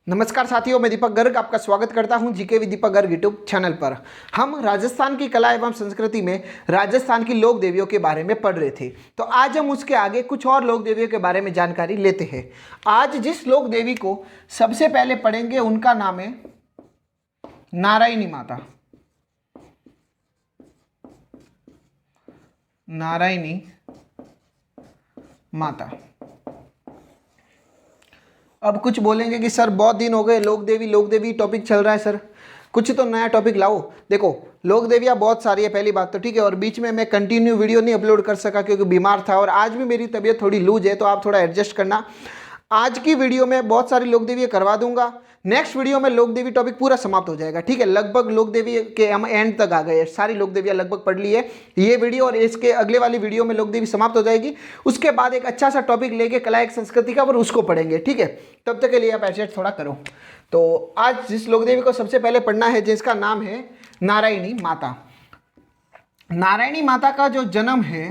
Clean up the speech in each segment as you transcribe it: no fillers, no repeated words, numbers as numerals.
नमस्कार साथियों, मैं दीपक गर्ग आपका स्वागत करता हूं GK with Deepak Garg YouTube channel पर। हम राजस्थान की कला एवं संस्कृति में राजस्थान की लोक देवियों के बारे में पढ़ रहे थे, तो आज हम उसके आगे कुछ और लोक देवियों के बारे में जानकारी लेते हैं। आज जिस लोक देवी को सबसे पहले पढ़ेंगे उनका नाम है नारायणी माता। नारायणी माता। अब कुछ बोलेंगे कि सर बहुत दिन हो गए, लोक देवी टॉपिक चल रहा है सर, कुछ तो नया टॉपिक लाओ। देखो, लोक देवियाँ बहुत सारी है, पहली बात तो ठीक है। और बीच में मैं कंटिन्यू वीडियो नहीं अपलोड कर सका क्योंकि बीमार था, और आज भी मेरी तबीयत थोड़ी लूज है, तो आप थोड़ा एडजस्ट करना। आज की वीडियो में बहुत सारी लोक देवी करवा दूंगा, नेक्स्ट वीडियो में लोक देवी टॉपिक पूरा समाप्त हो जाएगा, ठीक है। लगभग लोक देवी के हम एंड तक आ गए, सारी लोक देवियाँ लगभग पढ़ ली है ये वीडियो, और इसके अगले वाली वीडियो में लोक देवी समाप्त हो जाएगी। उसके बाद एक अच्छा सा टॉपिक लेके कला एक संस्कृति का, और उसको पढ़ेंगे, ठीक है। तब तक के लिए आप एडजस्ट थोड़ा करो। तो आज जिस लोक देवी को सबसे पहले पढ़ना है, जिसका नाम है नारायणी माता। नारायणी माता का जो जन्म है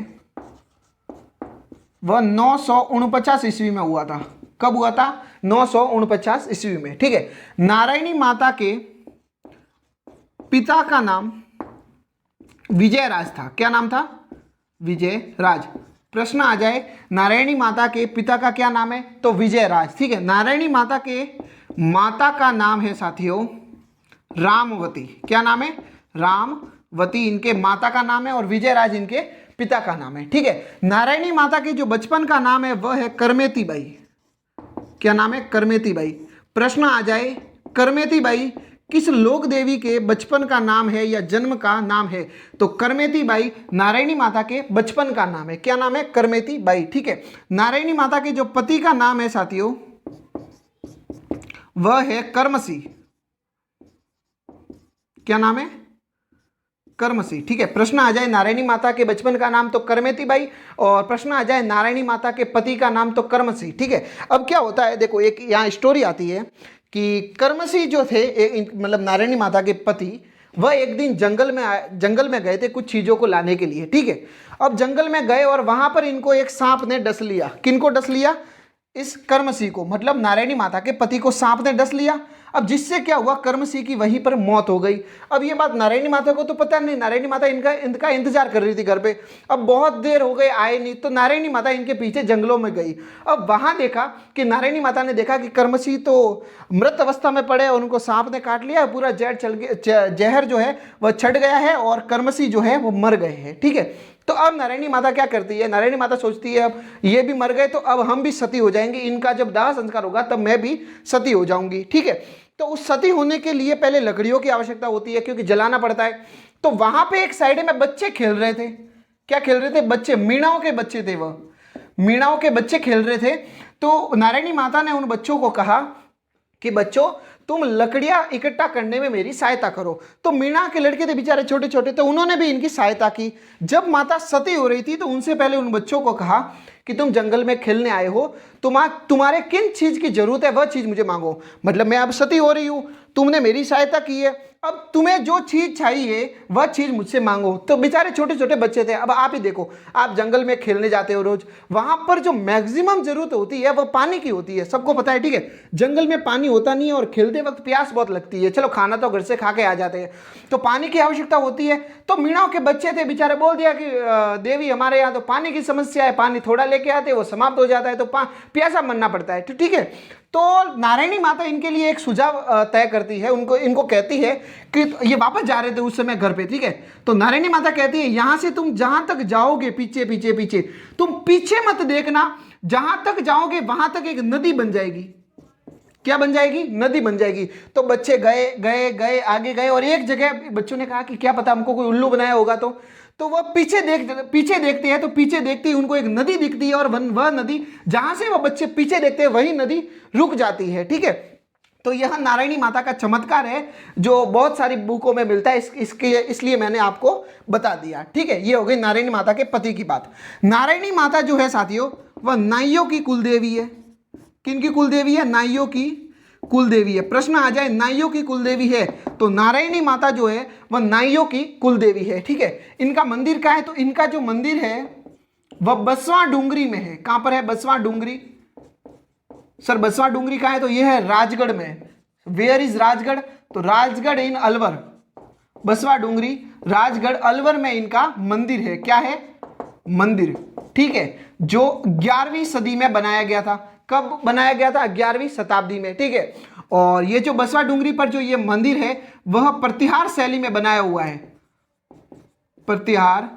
वह 949 ईस्वी में हुआ था। कब हुआ था? 949 ईस्वी में, ठीक है। नारायणी माता के पिता का नाम विजयराज था। क्या नाम था? विजयराज। प्रश्न आ जाए, नारायणी माता के पिता का क्या नाम है? तो विजयराज, ठीक है। नारायणी माता के माता का नाम है साथियों रामवती। क्या नाम है? रामवती इनके माता का नाम है, और विजयराज इनके पिता का नाम है, ठीक है। नारायणी माता के जो बचपन का नाम है वह है करमेती बाई। क्या नाम है? करमेती बाई। प्रश्न आ जाए, करमेती बाई किस लोक देवी के बचपन का नाम है या जन्म का नाम है? तो करमेती बाई नारायणी माता के बचपन का नाम है। क्या नाम है? करमेती बाई, ठीक है। नारायणी माता के जो पति का नाम है साथियों वह है कर्मसी। क्या नाम है? कर्मसी, ठीक है। प्रश्न आ जाए, नारायणी माता के बचपन का नाम तो करमेती बाई, और प्रश्न आ जाए नारायणी माता के पति का नाम तो कर्मसी, ठीक है। अब क्या होता है, देखो एक यहाँ स्टोरी आती है कि कर्मसी जो थे, मतलब नारायणी माता के पति, वह एक दिन जंगल में गए थे कुछ चीज़ों को लाने के लिए, ठीक है। अब जंगल में गए और वहाँ पर इनको एक सांप ने डस लिया। किनको डस लिया? इस कर्मसी को, मतलब नारायणी माता के पति को सांप ने डस लिया। अब जिससे क्या हुआ, कर्मसी की वहीं पर मौत हो गई। अब ये बात नारायणी माता को तो पता नहीं, नारायणी माता इनका इंतजार कर रही थी घर पे। अब बहुत देर हो गई, आए नहीं, तो नारायणी माता इनके पीछे जंगलों में गई। अब वहां देखा कि नारायणी माता ने देखा कि कर्मसी तो मृत अवस्था में पड़े, उनको सांप ने काट लिया, पूरा जहर जो है वह छट गया है, और कर्मसी जो है वो मर गए हैं, ठीक है। तो अब नारायणी माता क्या करती है? नारायणी माता सोचती है अब ये भी मर गए तो अब हम भी सती हो जाएंगे, इनका जब दाह संस्कार होगा तब मैं भी सती हो जाऊंगी, ठीक है। तो उस सती होने के लिए पहले लकड़ियों की आवश्यकता होती है क्योंकि जलाना पड़ता है। तो वहां पे एक साइड में बच्चे खेल रहे थे। क्या खेल रहे थे? बच्चे, मीणाओं के बच्चे थे, वह मीणाओं के बच्चे खेल रहे थे। तो नारायणी माता ने उन बच्चों को कहा कि बच्चों तुम लकड़ियां इकट्ठा करने में मेरी सहायता करो। तो मीणा के लड़के थे बेचारे छोटे छोटे, तो उन्होंने भी इनकी सहायता की। जब माता सती हो रही थी तो उनसे पहले उन बच्चों को कहा कि तुम जंगल में खेलने आए हो, तुम्हारे किन चीज की जरूरत है वह चीज मुझे मांगो। मतलब मैं अब सती हो रही हूं, तुमने मेरी सहायता की है, अब तुम्हें जो चीज चाहिए वह चीज मुझसे मांगो। तो बेचारे छोटे छोटे बच्चे थे। अब आप ही देखो, आप जंगल में खेलने जाते हो रोज, वहां पर जो मैक्सिमम जरूरत होती है वह पानी की होती है, सबको पता है, ठीक है। जंगल में पानी होता नहीं है, और खेलते वक्त प्यास बहुत लगती है। चलो खाना तो घर से खा के आ जाते हैं, तो पानी की आवश्यकता होती है। तो मीणाओं के बच्चे थे बेचारे, बोल दिया कि देवी हमारे यहाँ तो पानी की समस्या है, पानी थोड़ा लेके आते वो समाप्त हो जाता है, तो प्यासा मरना पड़ता है, तो ठीक है। तो नारायणी माता इनके लिए एक सुझाव तय करती है, इनको कहती है कि ये वापस जा रहे थे उस समय घर पे, ठीक है। तो नारायणी माता कहती है यहां से तुम जहां तक जाओगे, पीछे पीछे पीछे, तुम पीछे मत देखना, जहां तक जाओगे वहां तक एक नदी बन जाएगी। क्या बन जाएगी? नदी बन जाएगी। तो बच्चे गए गए गए आगे गए, और एक जगह बच्चों ने कहा कि क्या पता हमको कोई उल्लू बनाया होगा। तो वह पीछे देखते हैं, तो पीछे देखते ही उनको एक नदी दिखती है, और वह नदी जहां से वह बच्चे पीछे देखते हैं वही नदी रुक जाती है, ठीक है। तो यह नारायणी माता का चमत्कार है जो बहुत सारी बुकों में मिलता है, इसलिए मैंने आपको बता दिया, ठीक है। ये हो गई नारायणी माता के पति की बात। नारायणी माता जो है साथियों वह नाइयों की कुलदेवी है। किनकी कुलदेवी है? नाइयों की कुलदेवी है। प्रश्न आ जाए, नाइयों की कुलदेवी है, तो नारायणी माता जो है वह नाइयों की कुलदेवी है, ठीक है। इनका मंदिर कहाँ है? तो इनका जो मंदिर है वह बसवा डूंगरी में है। कहां पर है? बसवा डूंगरी सर बसवा डूंगरी कहाँ है? तो ये है राजगढ़ में। Where is Rajgarh? तो राजगढ़ इन अलवर। बसवा डूंगरी राजगढ़ अलवर में इनका मंदिर है। क्या है? मंदिर। ठीक है, जो 11वीं सदी में बनाया गया था। कब बनाया गया था? 11वीं शताब्दी में। ठीक है, और ये जो बसवा डूंगरी पर जो ये मंदिर है वह प्रतिहार शैली में बनाया हुआ है। प्रतिहार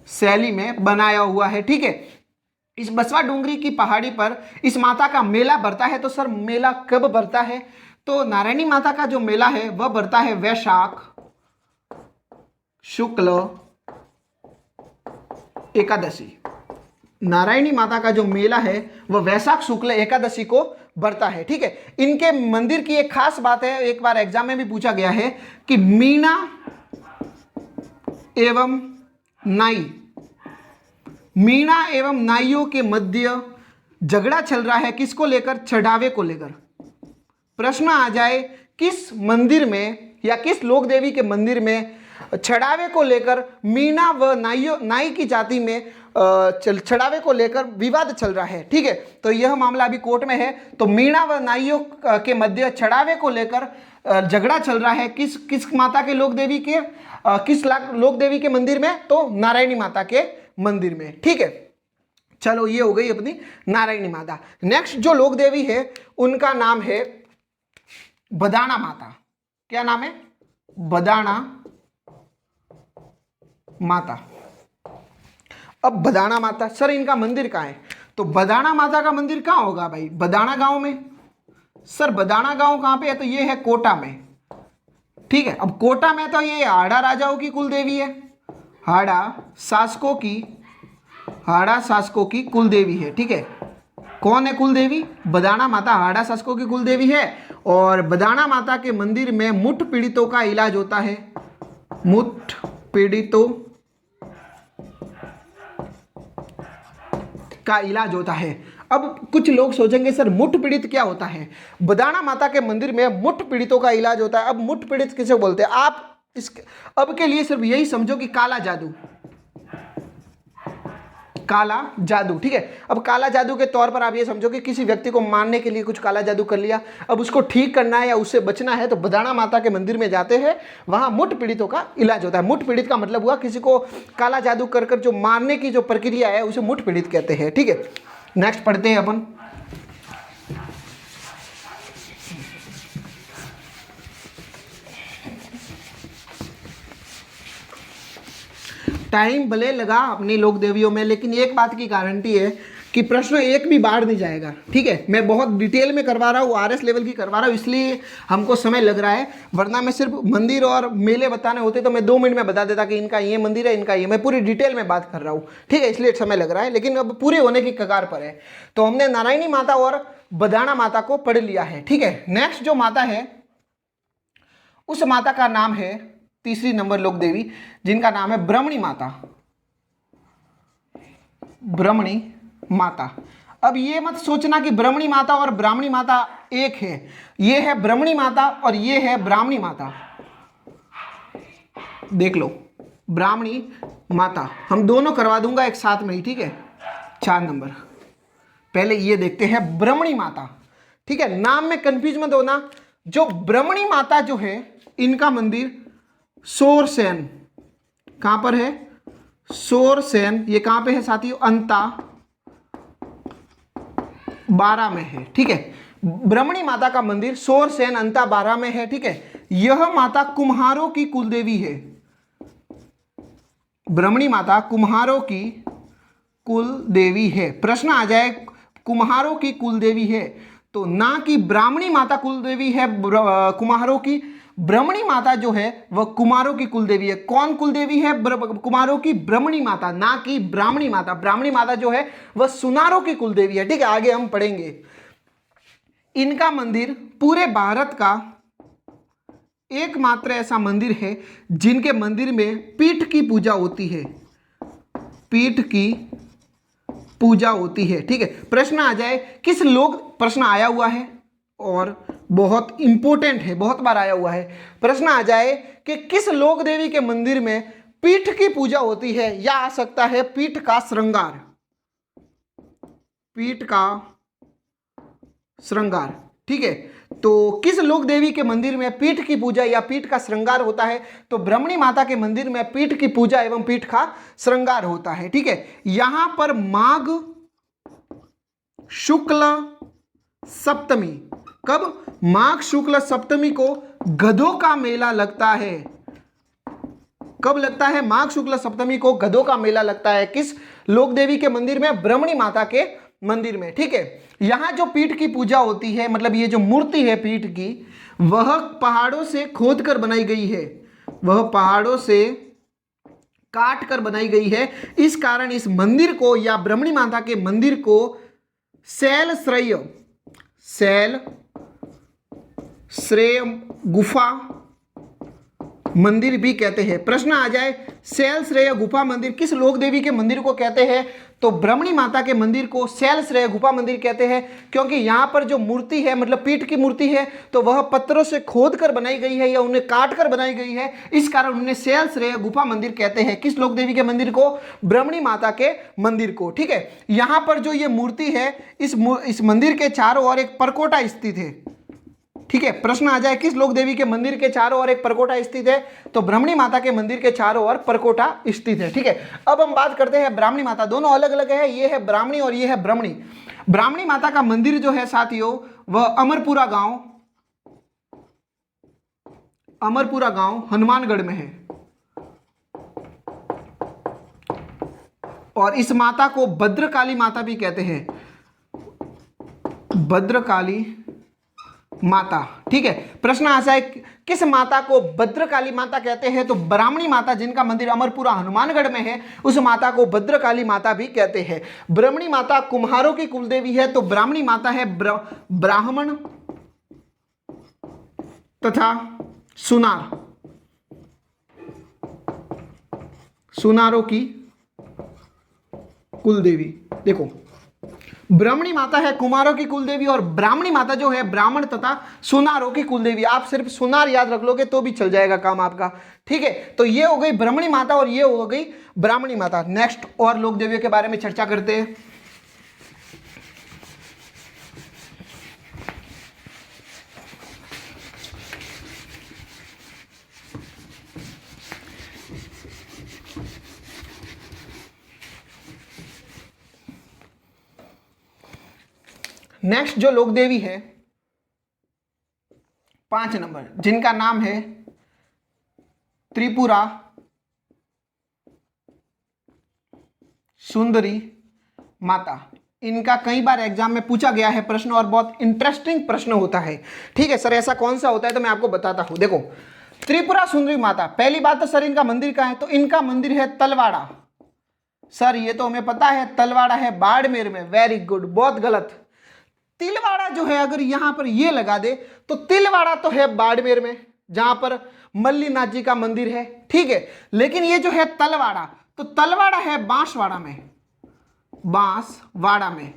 शैली में बनाया हुआ है। ठीक है, इस बसवा डूंगरी की पहाड़ी पर इस माता का मेला भरता है। तो सर मेला कब भरता है? तो नारायणी माता का जो मेला है वह भरता है वैशाख शुक्ल एकादशी। नारायणी माता का जो मेला है वह वैशाख शुक्ल एकादशी को भरता है। ठीक है, इनके मंदिर की एक खास बात है, एक बार एग्जाम में भी पूछा गया है कि मीणा एवं नाई, मीणा एवं नाइयों के मध्य झगड़ा चल रहा है। किसको लेकर? चढ़ावे को लेकर। प्रश्न आ जाए किस मंदिर में या किस लोक देवी के मंदिर में चढ़ावे को लेकर मीणा व नाई की जाति में चढ़ावे को लेकर विवाद चल रहा है। ठीक है, तो यह मामला अभी कोर्ट में है। तो मीणा व नाइयों के मध्य चढ़ावे को लेकर झगड़ा चल रहा है। किस माता के लोक देवी के किस लोक देवी के मंदिर में? तो नारायणी माता के मंदिर में। ठीक है, चलो ये हो गई अपनी नारायणी माता। नेक्स्ट जो लोक देवी है उनका नाम है बदाना माता। क्या नाम है? बदाना माता। अब बदाना माता, सर इनका मंदिर कहाँ है? तो बदाना माता का मंदिर कहाँ होगा भाई? बदाना गांव में। सर बदाना गांव कहाँ पे है? तो ये है कोटा में। ठीक है, अब कोटा में तो ये हाड़ा राजाओं की कुल देवी है। हाड़ा शासकों की कुल देवी है। ठीक है, कौन है कुल देवी? बदाना माता हाड़ा शासकों की कुल देवी है। और बदाना माता के मंदिर में मुठ पीड़ितों का इलाज होता है। मुठ पीड़ितों का इलाज होता है। अब कुछ लोग सोचेंगे सर मुठ पीड़ित क्या होता है? बदाना माता के मंदिर में मुठ पीड़ितों का इलाज होता है। अब मुठ पीड़ित किसे बोलते हैं? आप अब के लिए सिर्फ यही समझो कि काला जादू, काला जादू। ठीक है, अब काला जादू के तौर पर आप ये समझो कि किसी व्यक्ति को मारने के लिए कुछ काला जादू कर लिया, अब उसको ठीक करना है या उससे बचना है तो बदाना माता के मंदिर में जाते हैं, वहां मुठ पीड़ितों का इलाज होता है। मुठ पीड़ित का मतलब हुआ किसी को काला जादू कर कर जो मारने की जो प्रक्रिया है उसे मुठ पीड़ित कहते हैं। ठीक है, नेक्स्ट पढ़ते हैं अपन। टाइम भले लगा अपनी लोक देवियों में, लेकिन एक बात की गारंटी है कि प्रश्न एक भी बाहर नहीं जाएगा। ठीक है, मैं बहुत डिटेल में करवा रहा हूँ, आरएस लेवल की करवा रहा हूँ, इसलिए हमको समय लग रहा है। वरना मैं सिर्फ मंदिर और मेले बताने होते तो मैं 2 मिनट में बता देता कि इनका ये मंदिर है, इनका ये। मैं पूरी डिटेल में बात कर रहा हूँ। ठीक है, इसलिए समय लग रहा है, लेकिन अब पूरे होने की कगार पर है। तो हमने नारायणी माता और बदाना माता को पढ़ लिया है। ठीक है, नेक्स्ट जो माता है उस माता का नाम है तीसरी नंबर लोक देवी, जिनका नाम है ब्रह्मणी माता। ब्रह्मणी माता। अब ये मत सोचना कि ब्रह्मणी माता और ब्राह्मणी माता एक है। ये है ब्रह्मणी माता और ये है ब्राह्मणी माता। देख लो, ब्राह्मणी माता हम दोनों करवा दूंगा एक साथ में ही। ठीक है, 4 नंबर। पहले ये देखते हैं ब्रह्मणी माता। ठीक है, नाम में कंफ्यूज मत होना। जो ब्रह्मणी माता जो है इनका मंदिर सोरसेन। कहां पर है? सोरसेन। ये कहां पे है साथियों? अंता 12 में है। ठीक है, ब्रह्मणी माता का मंदिर सोरसेन अंता 12 में है। ठीक है, यह माता कुम्हारों की कुलदेवी है। ब्रह्मणी माता कुम्हारों की कुल देवी है। प्रश्न आ जाए कुम्हारों की कुल देवी है तो ना कि ब्राह्मणी माता कुल देवी है कुम्हारों की। ब्रह्मणी माता जो है वह कुमारों की कुल देवी है। कौन कुल देवी है? कुमारों की ब्रह्मणी माता, ना कि ब्राह्मणी माता। ब्राह्मणी माता जो है वह सुनारों की कुल देवी है। ठीक है, आगे हम पढ़ेंगे। इनका मंदिर पूरे भारत का एकमात्र ऐसा मंदिर है जिनके मंदिर में पीठ की पूजा होती है। पीठ की पूजा होती है। ठीक है, प्रश्न आ जाए किस लोग, प्रश्न आया हुआ है और बहुत इंपॉर्टेंट है, बहुत बार आया हुआ है। प्रश्न आ जाए कि किस लोक देवी के मंदिर में पीठ की पूजा होती है, या आ सकता है पीठ का श्रृंगार। पीठ का श्रृंगार। ठीक है, तो किस लोक देवी के मंदिर में पीठ की पूजा या पीठ का श्रृंगार होता है? तो ब्राह्मणी माता के मंदिर में पीठ की पूजा एवं पीठ का श्रृंगार होता है। ठीक है, यहां पर माघ शुक्ल सप्तमी, कब? माघ शुक्ल सप्तमी को गधों का मेला लगता है। कब लगता है? माघ शुक्ल सप्तमी को गधों का मेला लगता है। किस लोक देवी के मंदिर में? ब्राह्मणी माता के मंदिर में। ठीक है, यहां जो पीठ की पूजा होती है, मतलब ये जो मूर्ति है पीठ की, वह पहाड़ों से खोद कर बनाई गई है, वह पहाड़ों से काट कर बनाई गई है। इस कारण इस मंदिर को या ब्राह्मणी माता के मंदिर को शैल श्रेय गुफा मंदिर भी कहते हैं। प्रश्न आ जाए, शैल श्रेय गुफा मंदिर किस लोक देवी के मंदिर को कहते हैं? तो ब्राह्मणी माता के मंदिर को शैल श्रेय गुफा मंदिर कहते हैं, क्योंकि यहाँ पर जो मूर्ति है, मतलब पीठ की मूर्ति है, तो वह पत्थरों से खोद कर बनाई गई है या उन्हें काट कर बनाई गई है। इस कारण उन्हें शैल श्रेय गुफा मंदिर कहते हैं। किस लोक देवी के मंदिर को? ब्राह्मणी माता के मंदिर को। ठीक है, यहाँ पर जो ये मूर्ति है, इस मंदिर के चारों ओर एक परकोटा स्थित है। ठीक है, प्रश्न आ जाए, किस लोक देवी के मंदिर के चारों ओर एक परकोटा स्थित है? तो ब्राह्मणी माता के मंदिर के चारों ओर परकोटा स्थित है। ठीक है, अब हम बात करते हैं ब्राह्मणी माता। दोनों अलग अलग है, ये है ब्राह्मणी और ये है ब्राह्मणी। ब्राह्मणी माता का मंदिर जो है साथियों, वह अमरपुरा गांव हनुमानगढ़ में है। और इस माता को भद्रकाली माता भी कहते हैं, भद्रकाली माता। ठीक है, प्रश्न आ जाए, किस माता को भद्रकाली माता कहते हैं? तो ब्राह्मणी माता, जिनका मंदिर अमरपुरा हनुमानगढ़ में है, उस माता को भद्रकाली माता भी कहते हैं। ब्राह्मणी माता कुम्हारों की कुलदेवी है, तो ब्राह्मणी माता है ब्राह्मण तथा सुनारों की कुलदेवी। देखो, ब्राह्मणी माता है कुमारों की कुलदेवी और ब्राह्मणी माता जो है ब्राह्मण तथा सुनारों की कुलदेवी। आप सिर्फ सुनार याद रख लोगे तो भी चल जाएगा काम आपका। ठीक है, तो ये हो गई ब्राह्मणी माता और ये हो गई ब्राह्मणी माता। नेक्स्ट और लोक देवियों के बारे में चर्चा करते हैं। नेक्स्ट जो लोक देवी है 5 नंबर, जिनका नाम है त्रिपुरा सुंदरी माता। इनका कई बार एग्जाम में पूछा गया है प्रश्न और बहुत इंटरेस्टिंग प्रश्न होता है। ठीक है सर, ऐसा कौन सा होता है? तो मैं आपको बताता हूं। देखो, त्रिपुरा सुंदरी माता, पहली बात तो सर इनका मंदिर कहाँ है? तो इनका मंदिर है तलवाड़ा। सर ये तो हमें पता है, तलवाड़ा है बाड़मेर में। वेरी गुड, बहुत गलत। तिलवाड़ा जो है, अगर यहां पर ये लगा दे तो तिलवाड़ा तो है बाड़मेर में, जहां पर मल्लीनाथ जी का मंदिर है। ठीक है, लेकिन ये जो है तलवाड़ा, तो तलवाड़ा है बांसवाड़ा में।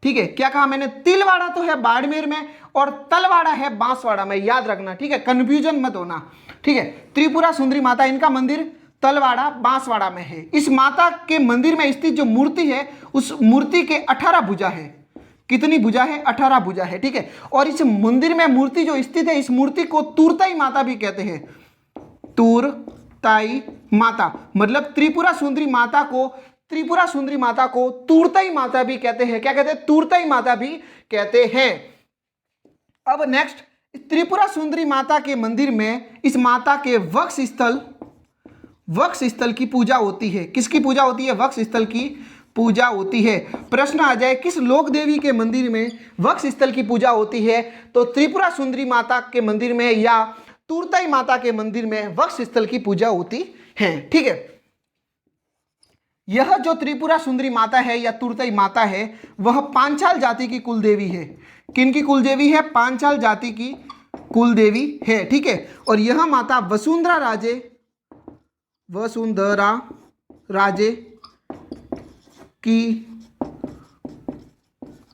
ठीक है, क्या कहा मैंने? तिलवाड़ा तो है बाड़मेर में और तलवाड़ा है बांसवाड़ा में, याद रखना। ठीक है, कंफ्यूजन मत होना। ठीक है, त्रिपुरा सुंदरी माता, इनका मंदिर तलवाड़ा बांसवाड़ा में है। इस माता के मंदिर में स्थित जो मूर्ति है, उस मूर्ति के 18 भुजा है। कितनी भुजा है? 18 भुजा है। ठीक है, और इस मंदिर में मूर्ति जो स्थित है, इस मूर्ति को तूरताई माता भी कहते हैं। तूरताई माता, मतलब त्रिपुरा सुंदरी माता को तूरताई माता भी कहते हैं। क्या कहते हैं? तूरताई माता भी कहते हैं। अब नेक्स्ट, त्रिपुरा सुंदरी माता के मंदिर में इस माता के वक्ष स्थल की पूजा होती है। किसकी पूजा होती है? वक्ष स्थल की पूजा होती है। प्रश्न आ जाए, किस लोक देवी के मंदिर में वक्ष स्थल की पूजा होती है? तो त्रिपुरा सुंदरी माता के मंदिर में या तूरताई माता के मंदिर में वक्ष स्थल की पूजा होती है। ठीक है, यह जो त्रिपुरा सुंदरी माता है या तूरताई माता है, वह पांचाल जाति की कुलदेवी है। किनकी कुलदेवी है? पांचाल जाति की कुलदेवी है। ठीक है, और यह माता वसुंधरा राजे की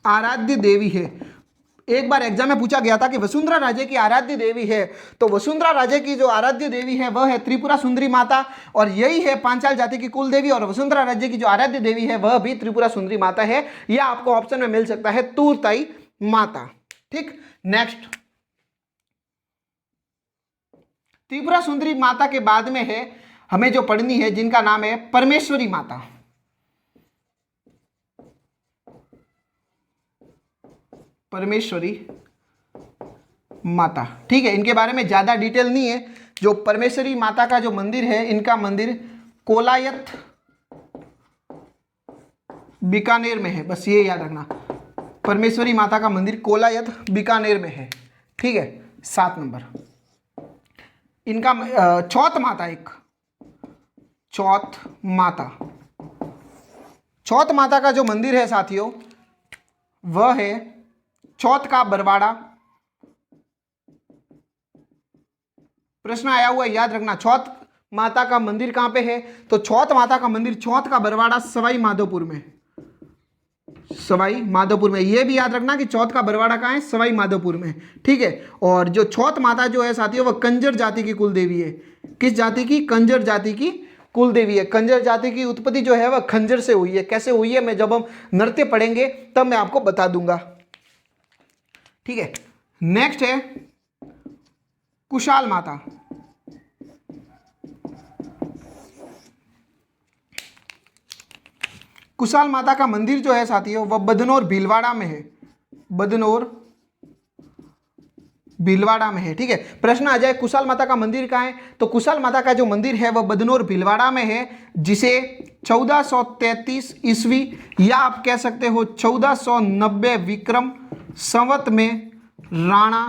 आराध्य देवी है। एक बार एग्जाम में पूछा गया था कि वसुंधरा राजे की आराध्य देवी है, तो वसुंधरा राजे की जो आराध्य देवी है वह है त्रिपुरा सुंदरी माता, और यही है पांचाल जाति की कुल देवी। और वसुंधरा राज्य की जो आराध्य देवी है वह भी त्रिपुरा सुंदरी माता है। यह आपको ऑप्शन में मिल सकता है, तूरताई माता। ठीक। नेक्स्ट, त्रिपुरा सुंदरी माता के बाद में है हमें जो पढ़नी है, जिनका नाम है परमेश्वरी माता। परमेश्वरी माता, ठीक है। इनके बारे में ज्यादा डिटेल नहीं है। जो परमेश्वरी माता का जो मंदिर है, इनका मंदिर कोलायत बीकानेर में है, बस ये याद रखना। परमेश्वरी माता का मंदिर कोलायत बीकानेर में है, ठीक है। 7 नंबर, इनका चौथ माता, एक चौथ माता। चौथ माता का जो मंदिर है साथियों, वह है चौथ का बरवाड़ा। प्रश्न आया हुआ है, याद रखना। चौथ माता का मंदिर कहां पे है? तो चौथ माता का मंदिर चौथ का बरवाड़ा सवाई माधोपुर में, सवाई माधोपुर में। यह भी याद रखना कि चौथ का बरवाड़ा कहां है? सवाई माधोपुर में, ठीक है। और जो चौथ माता जो है साथियों, वह कंजर जाति की कुल देवी है। किस जाति की? कंजर जाति की कुल देवी है। कंजर जाति की उत्पत्ति जो है वह खंजर से हुई है। कैसे हुई है, मैं जब हम नृत्य पढ़ेंगे तब मैं आपको बता दूंगा, ठीक है। नेक्स्ट है कुशाल माता। कुशाल माता का मंदिर जो है साथियों, वह बदनौर भीलवाड़ा में है। बदनौर भीलवाड़ा में है, ठीक है। प्रश्न आ जाए कुशाल माता का मंदिर कहाँ है? तो कुशाल माता का जो मंदिर है वह बदनौर भीलवाड़ा में है, जिसे 1433 ईस्वी या आप कह सकते हो 1490 विक्रम संवत में राणा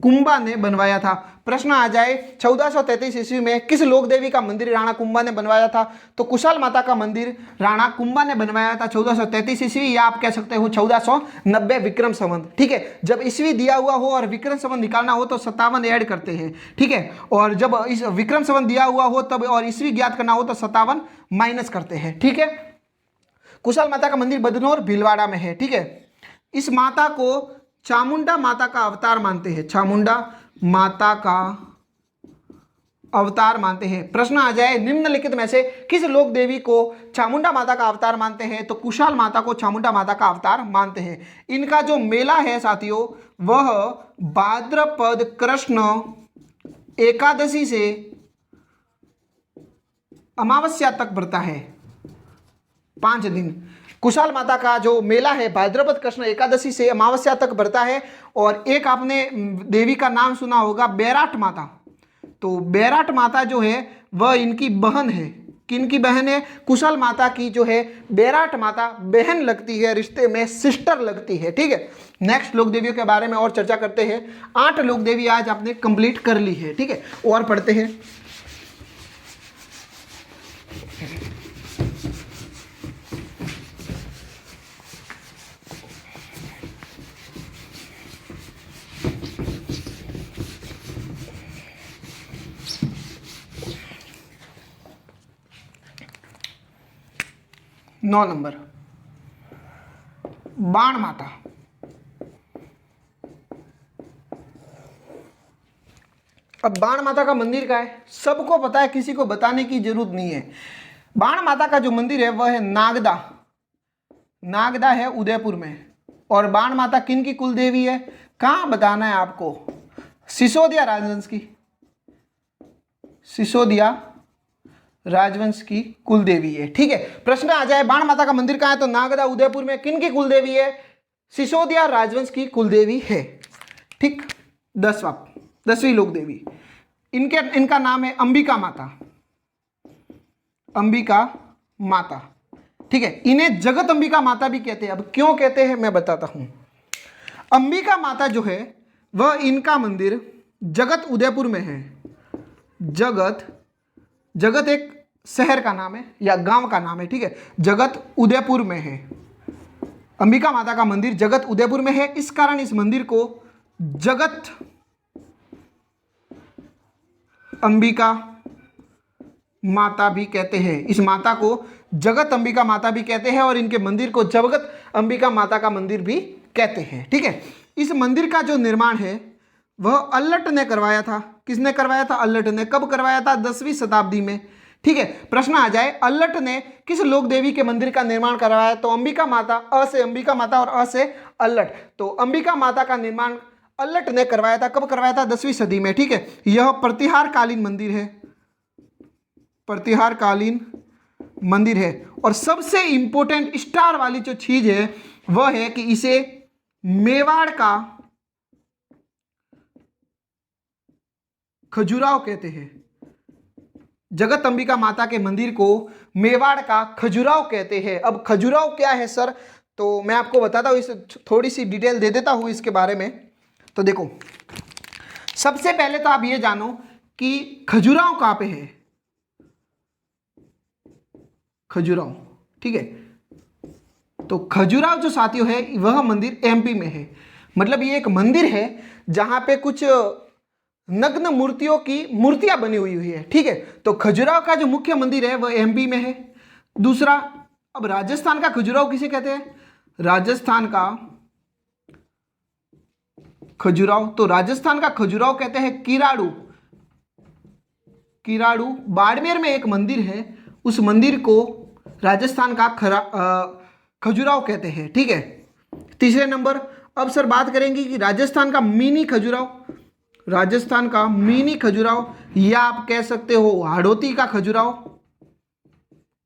कुंभा ने बनवाया था। प्रश्न आ जाए 1433 ईस्वी में किस लोक देवी का मंदिर राणा कुंभा ने बनवाया था? तो कुशाल माता का मंदिर राणा कुंभा ने बनवाया था 1433 ईस्वी, या आप कह सकते हो 1490 विक्रम संवत, ठीक है। जब ईस्वी दिया हुआ हो और विक्रम संवत निकालना हो तो 57 ऐड करते हैं, ठीक है। और जब इस विक्रम संवत दिया हुआ हो तब और ईस्वी ज्ञात करना हो तो 57 माइनस करते हैं, ठीक है। कुशाल माता का मंदिर बदनौर भीलवाड़ा में है, ठीक है। इस माता को चामुंडा माता का अवतार मानते हैं। चामुंडा माता का अवतार मानते हैं। प्रश्न आ जाए निम्नलिखित में से किस लोक देवी को चामुंडा माता का अवतार मानते हैं? तो कुशाल माता को चामुंडा माता का अवतार मानते हैं। इनका जो मेला है साथियों, वह भाद्रपद कृष्ण एकादशी से अमावस्या तक बढ़ता है, 5 दिन। कुशाल माता का जो मेला है भाद्रपद कृष्ण एकादशी से अमावस्या तक बढ़ता है। और एक आपने देवी का नाम सुना होगा, बैराट माता। तो बैराट माता जो है वह इनकी बहन है। किनकी बहन है? कुशाल माता की जो है बैराट माता बहन लगती है, रिश्ते में सिस्टर लगती है, ठीक है। नेक्स्ट लोक देवियों के बारे में और चर्चा करते हैं। 8 लोक देवी आज आपने कंप्लीट कर ली है, ठीक है। और पढ़ते हैं। नौ नंबर, बाण माता। अब बाण माता का मंदिर का है, सबको पता है, किसी को बताने की जरूरत नहीं है। बाण माता का जो मंदिर है वह है नागदा। नागदा है उदयपुर में। और बाण माता किन की कुल देवी है? कहां बताना है आपको? सिसोदिया राजवंश की, सिसोदिया राजवंश की कुल देवी है, ठीक है। प्रश्न आ जाए बाण माता का मंदिर कहां है? तो नागदा उदयपुर में। किन की कुल देवी है? सिसोदिया राजवंश की कुल देवी है, ठीक। 10वीं लोक देवी, इनका नाम है अंबिका माता। अंबिका माता, ठीक है। इन्हें जगत अंबिका माता भी कहते हैं। अब क्यों कहते हैं मैं बताता हूं। अंबिका माता जो है वह, इनका मंदिर जगत उदयपुर में है। जगत एक शहर का नाम है या गांव का नाम है, ठीक है। जगत उदयपुर में है। अंबिका माता का मंदिर जगत उदयपुर में है। इस कारण इस मंदिर को जगत अंबिका माता भी कहते हैं। इस माता को जगत अंबिका माता भी कहते हैं और इनके मंदिर को जगत अंबिका माता का मंदिर भी कहते हैं, ठीक है। इस मंदिर का जो निर्माण है वह अल्लट ने करवाया था। किसने करवाया था? अल्लट ने। कब करवाया था? 10वीं शताब्दी में, ठीक है। प्रश्न आ जाए अल्लट ने किस लोक देवी के मंदिर का निर्माण करवाया, तो अंबिका माता, अ से अंबिका माता और अ से अल्लट। तो अंबिका माता का निर्माण अल्लट ने करवाया था। कब करवाया था? 10वीं सदी में, ठीक है। यह प्रतिहार कालीन मंदिर है, प्रतिहार कालीन मंदिर है। और सबसे इंपॉर्टेंट स्टार वाली जो चीज है वह है कि इसे मेवाड़ का खजुराहो कहते हैं। जगत अंबिका माता के मंदिर को मेवाड़ का खजुराहो कहते हैं। अब खजुराहो क्या है सर, तो मैं आपको बताता हूँ, इसे थोड़ी सी डिटेल दे देता हूँ इसके बारे में। तो देखो, सबसे पहले तो आप ये जानो कि खजुराहो कहाँ पे है। खजुराहो, ठीक है। तो खजुराहो जो साथियों है वह मंदिर एमपी में है। मतलब ये एक मंदिर है जहां पे कुछ नग्न मूर्तियों की मूर्तियां बनी हुई है, ठीक है। तो खजुराहो का जो मुख्य मंदिर है वह एमपी में है। दूसरा, अब राजस्थान का खजुराहो किसे कहते हैं? राजस्थान का खजुराहो, तो राजस्थान का खजुराहो कहते हैं किराड़ू। किराड़ू बाड़मेर में एक मंदिर है, उस मंदिर को राजस्थान का खजुराहो कहते हैं, ठीक है। तीसरे नंबर, अब सर बात करेंगे कि राजस्थान का मिनी खजुराहो। राजस्थान का मिनी खजुराहो, या आप कह सकते हो हाड़ौती का खजुराहो,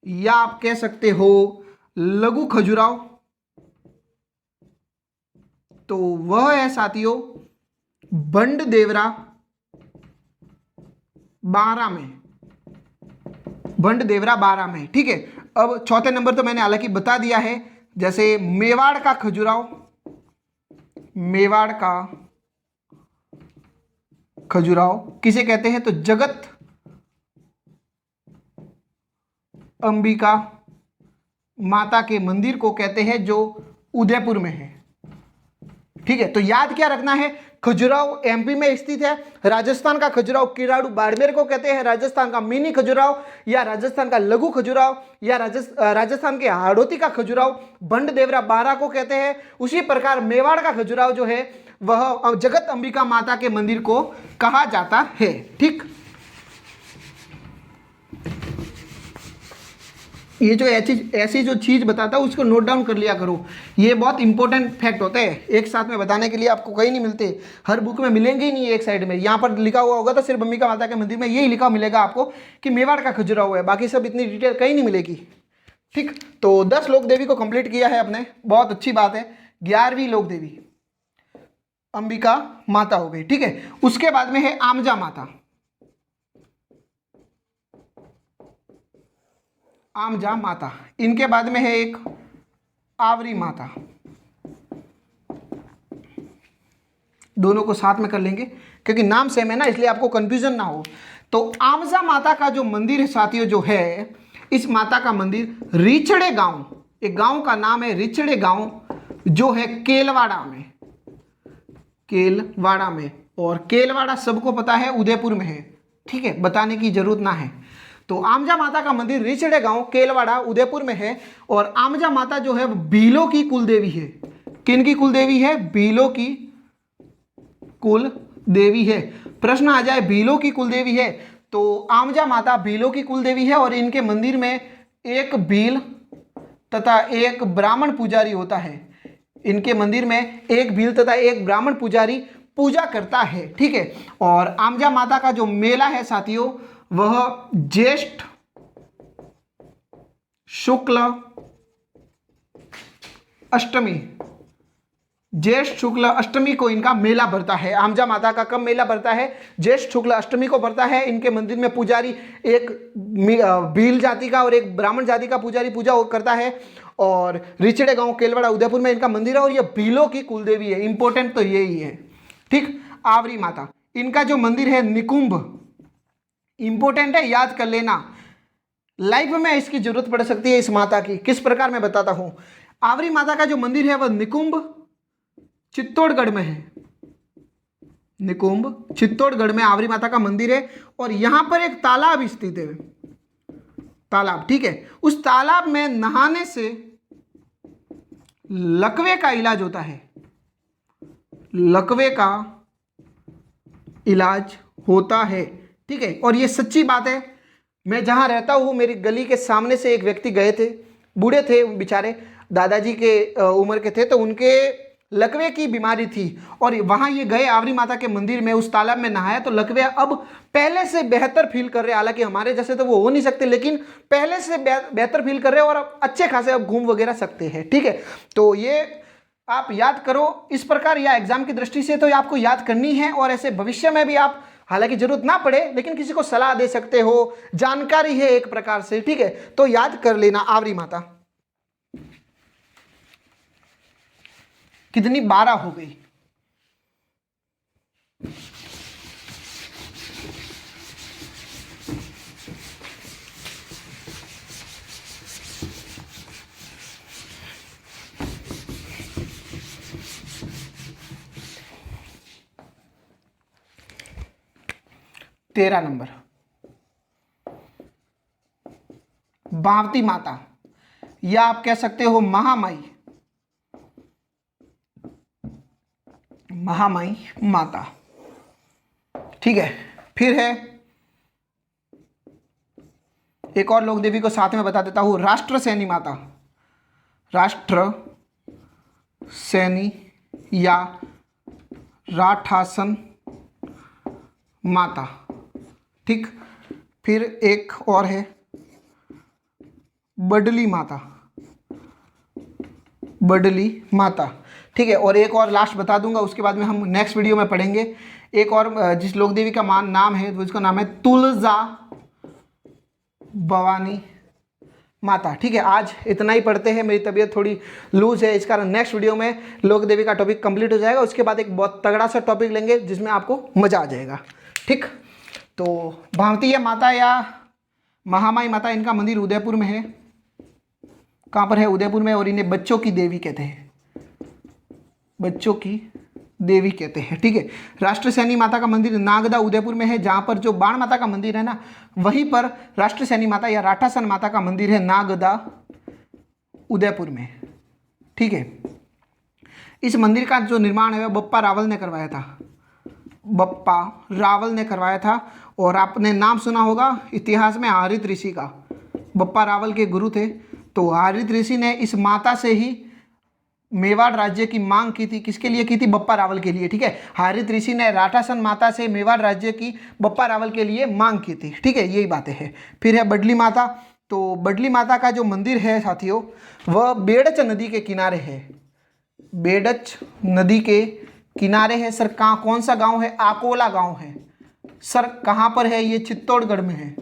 या आप कह सकते हो लघु खजुराहो। तो वह है साथियों बंड देवरा बारां में, बंड देवरा बारां में, ठीक है। अब चौथे नंबर तो मैंने हालांकि बता दिया है, जैसे मेवाड़ का खजुराहो, मेवाड़ का खजुराहो किसे कहते हैं? तो जगत अंबिका माता के मंदिर को कहते हैं जो उदयपुर में है, ठीक है। तो याद क्या रखना है, खजुराहो एमपी में स्थित है, राजस्थान का खजुराहो किराड़ू बाड़मेर को कहते हैं, राजस्थान का मिनी खजुराहो या राजस्थान का लघु खजुराहो या राजस्थान के हाड़ौती का खजुराहो बंड देवरा बारां को कहते हैं। उसी प्रकार मेवाड़ का खजुराहो जो है वह जगत अंबिका माता के मंदिर को कहा जाता है, ठीक। ये जो ऐसी जो चीज बताता हूँ उसको नोट डाउन कर लिया करो, ये बहुत इंपॉर्टेंट फैक्ट होते हैं, एक साथ में बताने के लिए आपको कहीं नहीं मिलते, हर बुक में मिलेंगे ही नहीं। एक साइड में यहाँ पर लिखा हुआ होगा तो सिर्फ अंबिका माता के मंदिर में यही लिखा मिलेगा आपको कि मेवाड़ का खजुराहो है, बाकी सब इतनी डिटेल कहीं नहीं मिलेगी, ठीक। तो 10 लोक देवी को कंप्लीट किया है आपने, बहुत अच्छी बात है। 11वीं लोक देवी अंबिका माता हो गई, ठीक है। उसके बाद में है आमजा माता। आमजा माता, इनके बाद में है एक आवरी माता। दोनों को साथ में कर लेंगे क्योंकि नाम सेम है ना, इसलिए आपको कंफ्यूजन ना हो। तो आमजा माता का जो मंदिर है साथियों जो है, इस माता का मंदिर रिचड़े गांव, एक गांव का नाम है रिचड़े गांव जो है केलवाड़ा में, केलवाड़ा में। और केलवाड़ा सबको पता है उदयपुर में है, ठीक है, बताने की जरूरत ना है। तो आमजा माता का मंदिर रिचड़े गांव केलवाड़ा उदयपुर में है। और आमजा माता जो है भीलों की कुल देवी है। किन की कुल देवी है? भीलों की कुल देवी है। प्रश्न आ जाए भीलों की कुल देवी है, तो आमजा माता भीलों की कुल देवी है और इनके मंदिर में एक भील तथा एक ब्राह्मण पुजारी होता है। इनके मंदिर में एक भील तथा एक ब्राह्मण पुजारी पूजा करता है, ठीक है। और आमजा माता का जो मेला है साथियों वह ज्येष्ठ शुक्ल अष्टमी, ज्येष्ठ शुक्ल अष्टमी को इनका मेला भरता है। आमजा माता का कब मेला भरता है? ज्येष्ठ शुक्ल अष्टमी को भरता है। इनके मंदिर में पुजारी एक भील जाति का और एक ब्राह्मण जाति का पुजारी पूजा करता है। और रिचड़े गांव केलवाड़ा उदयपुर में इनका मंदिर है और यह भीलों की कुलदेवी है। इंपॉर्टेंट तो यही है, ठीक। आवरी माता, इनका जो मंदिर है निकुंभ, इंपॉर्टेंट है, याद कर लेना, लाइफ में इसकी जरूरत पड़ सकती है इस माता की। किस प्रकार मैं बताता हूं। आवरी माता का जो मंदिर है वह निकुंभ चित्तौड़गढ़ में है। निकुंभ चित्तौड़गढ़ में आवरी माता का मंदिर है और यहां पर एक तालाब स्थित है, तालाब, ठीक है। उस तालाब में नहाने से लकवे का इलाज होता है, लकवे का इलाज होता है, ठीक है। और ये सच्ची बात है, मैं जहाँ रहता हूँ मेरी गली के सामने से एक व्यक्ति गए थे, बूढ़े थे बेचारे, दादाजी के उम्र के थे, तो उनके लकवे की बीमारी थी और वहाँ ये गए आवरी माता के मंदिर में, उस तालाब में नहाया तो लकवे अब पहले से बेहतर फील कर रहे हैं। हालांकि हमारे जैसे तो वो हो नहीं सकते, लेकिन पहले से बेहतर फील कर रहे हैं और अब अच्छे खासे अब घूम वगैरह सकते हैं। ठीक है, तो ये आप याद करो इस प्रकार, या एग्जाम की दृष्टि से तो आपको याद करनी है और ऐसे भविष्य में भी आप, हालांकि जरूरत ना पड़े लेकिन किसी को सलाह दे सकते हो, जानकारी है एक प्रकार से। ठीक है, तो याद कर लेना आवरी माता। कितनी? 12 हो गई। तेरह नंबर, बावती माता, या आप कह सकते हो महामाई, महामाई माता। ठीक है, फिर है एक और लोक देवी को साथ में बता देता हूं, राष्ट्र सैनी माता, राष्ट्र सैनी या राठासन माता। ठीक, फिर एक और है बडली माता, बडली माता। ठीक है, और एक और लास्ट बता दूंगा, उसके बाद में हम नेक्स्ट वीडियो में पढ़ेंगे। एक और जिस लोक देवी का नाम है वो, इसका नाम है तुलजा भवानी माता। ठीक है, आज इतना ही पढ़ते हैं, मेरी तबीयत थोड़ी लूज है, इस कारण नेक्स्ट वीडियो में लोक देवी का टॉपिक कंप्लीट हो जाएगा। उसके बाद एक बहुत तगड़ा सा टॉपिक लेंगे जिसमें आपको मजा आ जाएगा। ठीक, तो भावती माता या महामाई माता, इनका मंदिर उदयपुर में है। कहाँ पर है? उदयपुर में। और इन्हें बच्चों की देवी कहते हैं, बच्चों की देवी कहते हैं। ठीक है, राष्ट्र सैनी माता का मंदिर नागदा उदयपुर में है, जहाँ पर जो बाण माता का मंदिर है ना, वहीं पर राष्ट्र सैनी माता या राठासन माता का मंदिर है नागदा उदयपुर में। ठीक है, इस मंदिर का जो निर्माण है वह बप्पा रावल ने करवाया था, बप्पा रावल ने करवाया था। और आपने नाम सुना होगा इतिहास में हरित ऋषि का, बप्पा रावल के गुरु थे। तो हरित ऋषि ने इस माता से ही मेवाड़ राज्य की मांग की थी। किसके लिए की थी? बप्पा रावल के लिए। ठीक है, हरित ऋषि ने राठासन माता से मेवाड़ राज्य की बप्पा रावल के लिए मांग की थी। ठीक है, यही बातें हैं। फिर है बडली माता। तो बडली माता का जो मंदिर है साथियों, वह बेड़च नदी के किनारे है, बेड़च नदी के किनारे है। सर कहाँ, कौन सा गांव है? आकोला गांव है। सर कहाँ पर है? ये चित्तौड़गढ़ में है।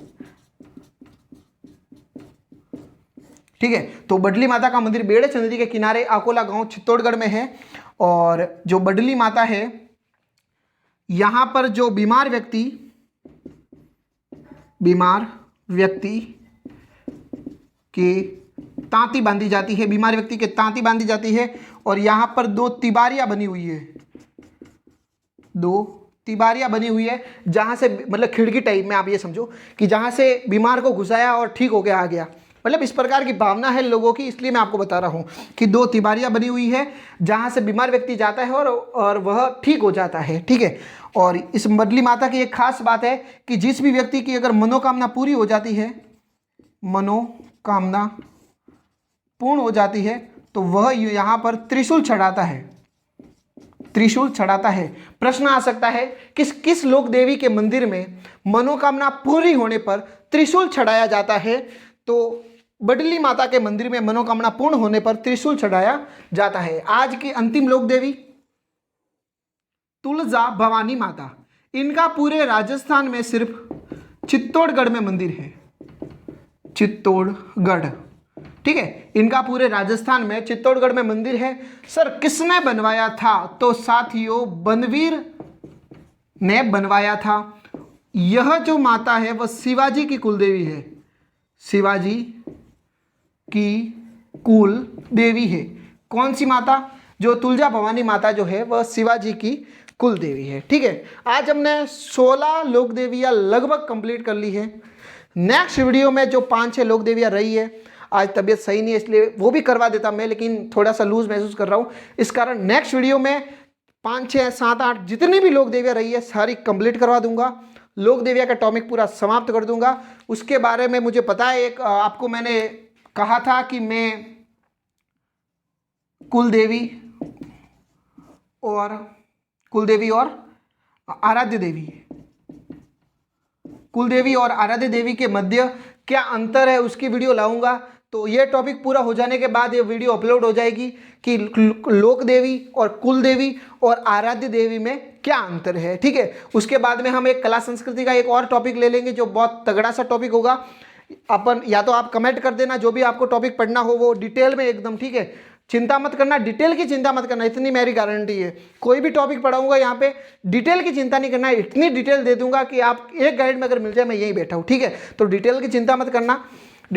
ठीक है, तो बडली माता का मंदिर बेड़च नदी के किनारे आकोला गांव चित्तौड़गढ़ में है। और जो बडली माता है, यहां पर जो बीमार व्यक्ति की तांती बांधी जाती है, बीमार व्यक्ति के तांती बांधी जाती है। और यहां पर 2 तिबारियां बनी हुई है, 2 तिबारियां बनी हुई है, जहां से मतलब खिड़की टाइप में आप ये समझो कि जहां से बीमार को घुसाया और ठीक हो गया आ गया, मतलब इस प्रकार की भावना है लोगों की, इसलिए मैं आपको बता रहा हूं कि 2 तिबारियां बनी हुई है जहां से बीमार व्यक्ति जाता है और वह ठीक हो जाता है। ठीक है, और इस बडली माता की एक खास बात है कि जिस भी व्यक्ति की अगर मनोकामना पूरी हो जाती है, मनोकामना पूर्ण हो जाती है, तो वह यहाँ पर त्रिशूल चढ़ाता है, त्रिशूल चढ़ाता है। प्रश्न आ सकता है किस लोक देवी के मंदिर में मनोकामना पूरी होने पर त्रिशूल चढ़ाया जाता है? तो बडली माता के मंदिर में मनोकामना पूर्ण होने पर त्रिशूल चढ़ाया जाता है। आज की अंतिम लोक देवी तुलजा भवानी माता, इनका पूरे राजस्थान में सिर्फ चित्तौड़गढ़ में मंदिर है, चित्तौड़गढ़। ठीक है, इनका पूरे राजस्थान में चित्तौड़गढ़ में मंदिर है। सर किसने बनवाया था? तो साथियों बनवीर ने बनवाया था। यह जो माता है वह शिवाजी की कुलदेवी है, शिवाजी की कुल देवी है। कौन सी माता? जो तुलजा भवानी माता जो है वह शिवाजी की कुल देवी है। ठीक है, आज हमने 16 लोक देवियां लगभग कंप्लीट कर ली है। नेक्स्ट वीडियो में जो 5-6 लोक देवियां रही है, आज तबीयत सही नहीं है इसलिए वो भी करवा देता मैं, लेकिन थोड़ा सा लूज महसूस कर रहा हूँ, इस कारण नेक्स्ट वीडियो में 5, 6, 7, 8 जितनी भी लोक देवियां रही है सारी कंप्लीट करवा दूंगा। लोक देविया का टॉपिक पूरा समाप्त कर दूंगा। उसके बारे में मुझे पता है, एक आपको मैंने कहा था कि मैं कुल देवी और आराध्य देवी, कुल देवी और आराध्य देवी के मध्य क्या अंतर है उसकी वीडियो लाऊंगा। तो ये टॉपिक पूरा हो जाने के बाद ये वीडियो अपलोड हो जाएगी कि लोक देवी और कुल देवी और आराध्य देवी में क्या अंतर है, ठीक है। उसके बाद में हम एक कला संस्कृति का एक और टॉपिक ले लेंगे जो बहुत तगड़ा सा टॉपिक होगा। अपन या तो आप कमेंट कर देना जो भी आपको टॉपिक पढ़ना हो वो डिटेल में एकदम, ठीक है। चिंता मत करना, डिटेल की चिंता मत करना, इतनी मेरी गारंटी है। कोई भी टॉपिक पढ़ाऊंगा यहाँ पे डिटेल की चिंता नहीं करना, इतनी डिटेल दे दूंगा कि आप एक गाइड में अगर मिल जाए मैं यहीं बैठा हूँ, ठीक है। तो डिटेल की चिंता मत करना,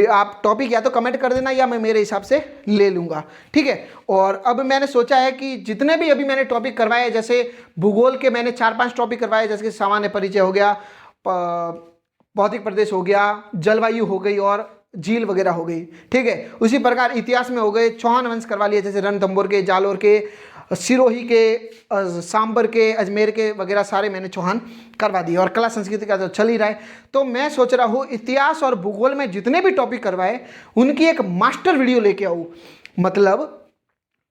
आप टॉपिक या तो कमेंट कर देना या मैं मेरे हिसाब से ले लूँगा, ठीक है। और अब मैंने सोचा है कि जितने भी अभी मैंने टॉपिक करवाए, जैसे भूगोल के मैंने 4-5 टॉपिक करवाए, जैसे कि सामान्य परिचय हो गया, भौतिक प्रदेश हो गया, जलवायु हो गई और झील वगैरह हो गई, ठीक है। उसी प्रकार इतिहास में हो गए, चौहान वंश करवा लिए, जैसे रणथंभौर के, जालोर के, सिरोही के, सांबर के, अजमेर के वगैरह सारे मैंने चौहान करवा दिए। और कला संस्कृति का तो चल ही रहा है। तो मैं सोच रहा हूँ इतिहास और भूगोल में जितने भी टॉपिक करवाए उनकी एक मास्टर वीडियो लेके आऊँ। मतलब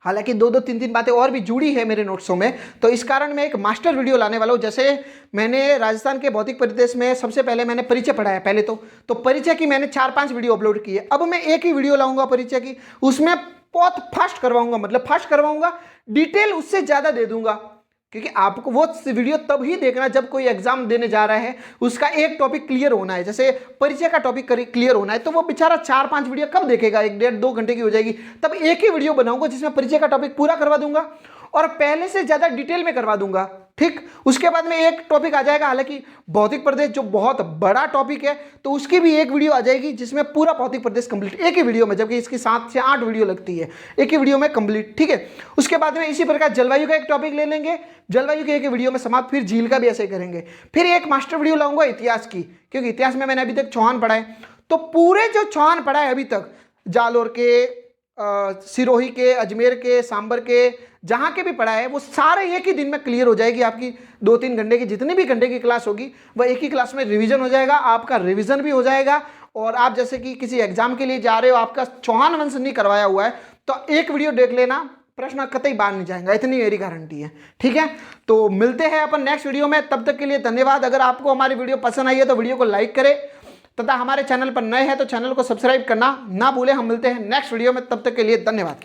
हालांकि 2-2, 3-3 बातें और भी जुड़ी है मेरे नोट्सों में, तो इस कारण मैं एक मास्टर वीडियो लाने वाला हूँ। जैसे मैंने राजस्थान के भौतिक परिदेश में सबसे पहले मैंने परिचय पढ़ाया पहले तो परिचय की मैंने 4-5 वीडियो अपलोड की है। अब मैं एक ही वीडियो लाऊंगा परिचय की, उसमें बहुत फास्ट करवाऊंगा, मतलब फास्ट करवाऊंगा, डिटेल उससे ज़्यादा दे दूंगा, क्योंकि आपको वो वीडियो तब ही देखना जब कोई एग्जाम देने जा रहा है, उसका एक टॉपिक क्लियर होना है। जैसे परिचय का टॉपिक क्लियर होना है तो वो बेचारा 4-5 वीडियो कब देखेगा, 1-1.5-2 घंटे की हो जाएगी। तब एक ही वीडियो बनाऊंगा जिसमें परिचय का टॉपिक पूरा करवा दूंगा और पहले से ज़्यादा डिटेल में करवा दूंगा, ठीक। उसके बाद में एक टॉपिक आ जाएगा, हालांकि भौतिक प्रदेश जो बहुत बड़ा टॉपिक है तो उसकी भी एक वीडियो आ जाएगी जिसमें पूरा भौतिक प्रदेश कंप्लीट एक ही वीडियो में, जबकि इसकी 7 से 8 वीडियो लगती है, एक ही वीडियो में कंप्लीट, ठीक है। उसके बाद में इसी प्रकार जलवायु का एक टॉपिक ले लेंगे, जलवायु के एक वीडियो में समाप्त, फिर झील का भी ऐसे करेंगे। फिर एक मास्टर वीडियो लाऊंगा इतिहास की, क्योंकि इतिहास में मैंने अभी तक चौहान पढ़ा है, तो पूरे जो चौहान पढ़ा है अभी तक, जालोर के, सिरोही के, अजमेर के, सांबर के, जहाँ के भी पढ़ा है वो सारे एक ही दिन में क्लियर हो जाएगी। आपकी 2-3 घंटे की जितनी भी घंटे की क्लास होगी वह एक ही क्लास में रिवीजन हो जाएगा, आपका रिवीजन भी हो जाएगा। और आप जैसे कि किसी एग्जाम के लिए जा रहे हो, आपका चौहान वंश नहीं करवाया हुआ है, तो एक वीडियो देख लेना, प्रश्न कतई बाहर नहीं जाएगा, इतनी मेरी गारंटी है, ठीक है। तो मिलते हैं अपन नेक्स्ट वीडियो में, तब तक के लिए धन्यवाद। अगर आपको हमारी वीडियो पसंद आई है तो वीडियो को लाइक करें, तथा हमारे चैनल पर नए हैं तो चैनल को सब्सक्राइब करना ना भूलें। हम मिलते हैं नेक्स्ट वीडियो में, तब तक के लिए धन्यवाद।